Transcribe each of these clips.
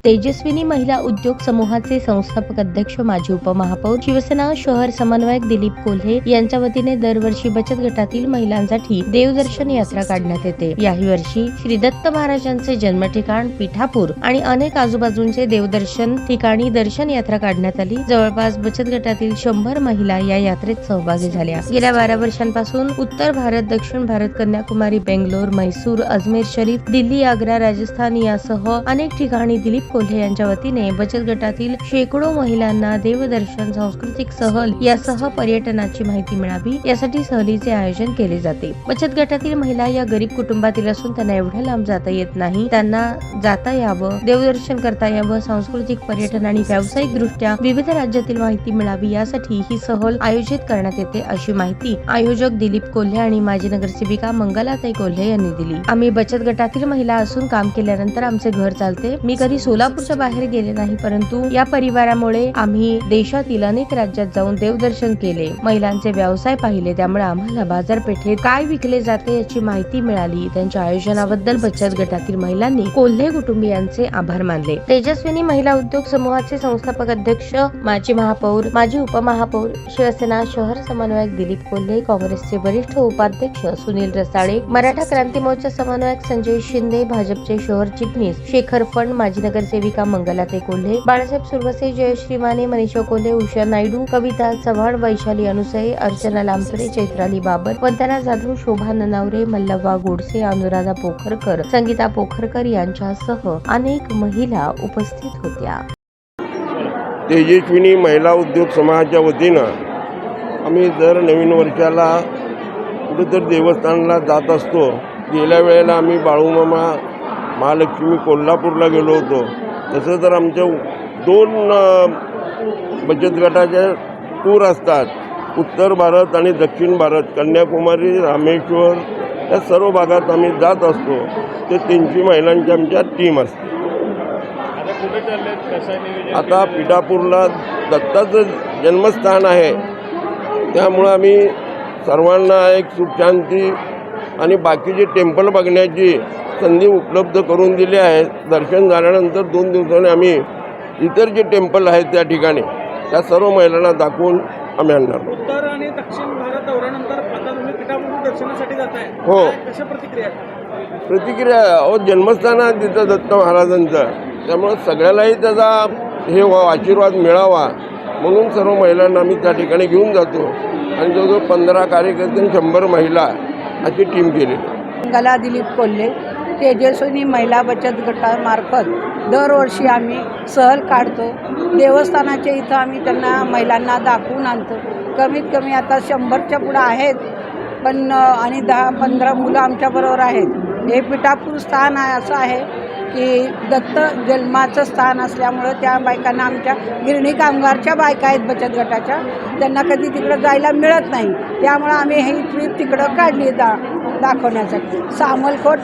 तेजस्विनी महिला उद्योग समूहाचे संस्थापक अध्यक्ष माजी उपमहापौर शिवसेना शहर समन्वयक दिलीप कोल्हे यांच्या वतीने दरवर्षी बचत गटातील महिलांसाठी देवदर्शन यात्रा काढण्यात येते। याही वर्षी श्री दत्त महाराजांचे जन्म ठिकाण पिठापूर आणि अनेक आजूबाजूंचे देवदर्शन ठिकाणी दर्शन यात्रा काढण्यात आली। जवळपास बचत गटातील 100 महिला या यात्रेत सहभागी झाल्या। गेल्या 12 वर्षांपासून उत्तर भारत, दक्षिण भारत, कन्याकुमारी, बेंगलोर, म्हैसूर, अजमेर शरीफ, दिल्ली, आग्रा, राजस्थान यासह अनेक ठिकाणी दिलीप कोल्हे यांच्या वतीने बचत गटातील शेकडो महिलांना देवदर्शन, सांस्कृतिक सहल यासह पर्यटनाची माहिती मिळावी यासाठी सहलीचे आयोजन केले जाते। बचत गटातील महिला या गरीब कुटुंबातील असून त्यांना एवढ्या लांब जाता येत नाही, त्यांना जाता यावं, देवदर्शन करता यावं, सांस्कृतिक, पर्यटन आणि व्यावसायिक दृष्ट्या विविध राज्यातील माहिती मिळावी यासाठी ही सहल आयोजित करण्यात येते, अशी माहिती आयोजक दिलीप कोल्हे आणि माजी नगरसेविका मंगलाताई कोल्हे यांनी दिली। आम्ही बचत गटातील महिला असून काम केल्यानंतर आमचे घर चालते। मी कधी सोलापूरच्या बाहेर गेले नाही, परंतु या परिवारामुळे आम्ही देशातील अनेक राज्यात जाऊन देवदर्शन केले, महिलांचे व्यवसाय पाहिले, त्यामुळे आम्हाला बाजारपेठेत काय विकले जाते याची माहिती मिळाली। त्यांच्या आयोजनाबद्दल बचत गटातील महिलांनी कोल्हे कुटुंबियांचे आभार मानले। तेजस्विनी महिला उद्योग समूहाचे संस्थापक अध्यक्ष माजी महापौर, माजी उपमहापौर, शिवसेना शहर समन्वयक दिलीप कोल्हे, काँग्रेसचे वरिष्ठ उपाध्यक्ष सुनील रसाळे, मराठा क्रांती मोर्चा समन्वयक संजय शिंदे, भाजपचे शहर चिटणीस शेखर फंड, माजी नगरसेविका मंगलाताई कोल्हे, बाळासाहेब सुरवसे, जयश्री माने, मनीषा कोल्हे, उषा नायडू, कविता चव्हाण, वैशाली अनुसये, अर्चना लांबसरे, चैत्राली बाबर, वंदना जाधव, शोभा ननावरे, मल्लवा गोडसे, अनुराधा पोखरकर, संगीता पोखरकर यांच्यासह अनेक महिला उपस्थित होत्या। तेजस्विनी महिला उद्योग समाजाच्या वतीनं आम्ही दर नवीन वर्षाला कुठेतरी देवस्थानाला जात असतो। गेल्या वेळेला आम्ही बाळूमामा, महालक्ष्मी, कोल्हापूरला गेलो होतो। तसं तर आमच्या 2 बचत गटाच्या टूर असतात, उत्तर भारत आणि दक्षिण भारत, कन्याकुमारी, रामेश्वर या सर्व भागात आम्ही जात असतो। ते 300 महिलांची आमच्या टीम असते। आता पिठापूरला दत्ताचं जन्मस्थान आहे, त्यामुळं आम्ही सर्वांना एक सुख शांती आणि बाकीचे टेम्पल बघण्याची संधी उपलब्ध करून दिली आहे। दर्शन झाल्यानंतर 2 दिवसांनी आम्ही इतर जे टेम्पल आहेत त्या ठिकाणी त्या सर्व महिलांना दाखवून आम्ही आणणार। उत्तर आणि दक्षिण भारत दौऱ्यानंतर आता तुम्ही पिठापूर दर्शनासाठी जाताय, हो। कशा प्रतिक्रिया जन्मस्थान आहे तिथं दत्त महाराजांचं, त्यामुळे सगळ्यालाही त्याचा हे आशीर्वाद मिळावा म्हणून सर्व महिलांना आम्ही त्या ठिकाणी घेऊन जातो आणि जवळजवळ 15 कार्यकर्ते, 100 महिला अशी टीम केली। मंगला दिलीप कोल्हे, तेजस्विनी महिला बचत गटामार्फत दरवर्षी आम्ही सहल काढतो। देवस्थानाच्या इथं आम्ही त्यांना महिलांना दाखवून आणतो। कमीत कमी आता 100च्या पुढं आहेत, पण आणि 10-15 मुलं आमच्याबरोबर आहेत। हे पिठापूर स्थान आहे असं आहे की दत्त जन्माचं स्थान असल्यामुळं त्या बायकांना, आमच्या गिरणी कामगारच्या बायका आहेत बचत गटाच्या, त्यांना कधी तिकडं जायला मिळत नाही, त्यामुळं आम्ही ही ट्रीप तिकडं काढली दाखवण्यासाठी। सामलकोट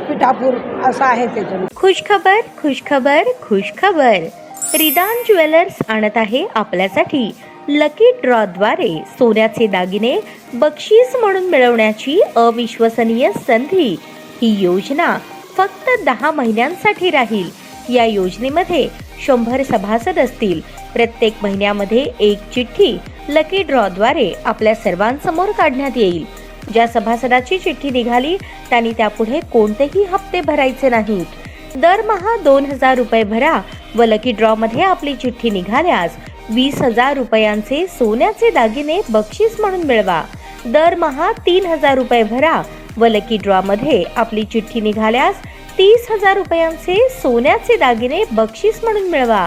पिठापूर असं आहे त्याच्यानं। खुशखबर, खुशखबर, खुशखबर। रिदान ज्वेलर्स आणत आहे आपल्यासाठी लकी ड्रॉद्वारे सोन्याचे दागिने बक्षीस म्हणून मिळवण्याची अविश्वसनीय संधी। ही योजना फक्त 10 महिन्यांसाठी राहील। या योजनेमध्ये 100 सभासद असतील। प्रत्येक महिन्यामध्ये एक चिठ्ठी लकी ड्रॉद्वारे आपल्या सर्वांसमोर काढण्यात येईल। ज्या सभासदाची चिठ्ठी निघाली त्यांनी त्यापुढे कोणतेही हप्ते भरायचे नाहीत। दरमहा 2000 रुपये भरा व लकी ड्रॉ मध्ये आपली चिठ्ठी निघाल्यास 20,000 रुपयांचे सोन्याचे दागिने बक्षीस म्हणून मिळवा। दरमहा 3000 रुपये भरा व लकी ड्रॉ मध्ये आपली चिठ्ठी निघाल्यास 30,000 रुपयांचे सोन्याचे दागिने बक्षीस म्हणून मिळवा।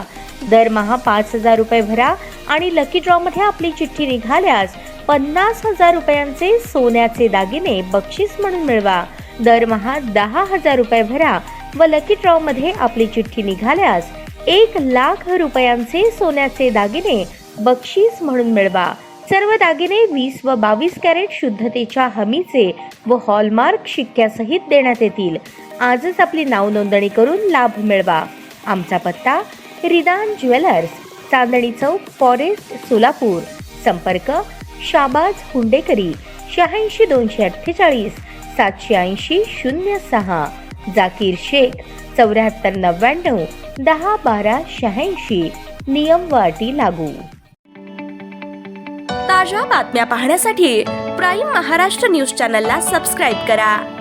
दरमहा 5,000 रुपये भरा आणि लकी ड्रॉ मध्ये आपली चिठ्ठी निघाल्यास 50,000 रुपयांचे सोन्याचे दागिने बक्षीस म्हणून मिळवा। दरमहा 10,000 रुपये भरा व लकी ड्रॉ मध्ये आपली चिठ्ठी निघाल्यास 1,00,000 रुपयांचे सोन्याचे दागिने बक्षीस म्हणून मिळवा। सर्व दागिने 20 व 22 कॅरेट शुद्धतेच्या हमीचे व हॉलमार्क शिक्क्यासहित देण्यात येतील। आजच आपली नाव नोंदणी करून लाभ मिळवा। आमचा पत्ता रिदान ज्वेलर्स, चांदणी चौक, फॉरेस्ट, सोलापूर। संपर्क शाबाज हुंडेकरी 86 248 780 06। जाकीर शेख 7499 10 12 86. नियम व अटी लागू. ताज्या बातम्या पाहण्यासाठी प्राईम महाराष्ट्र न्यूज चॅनलला सबस्क्राईब करा.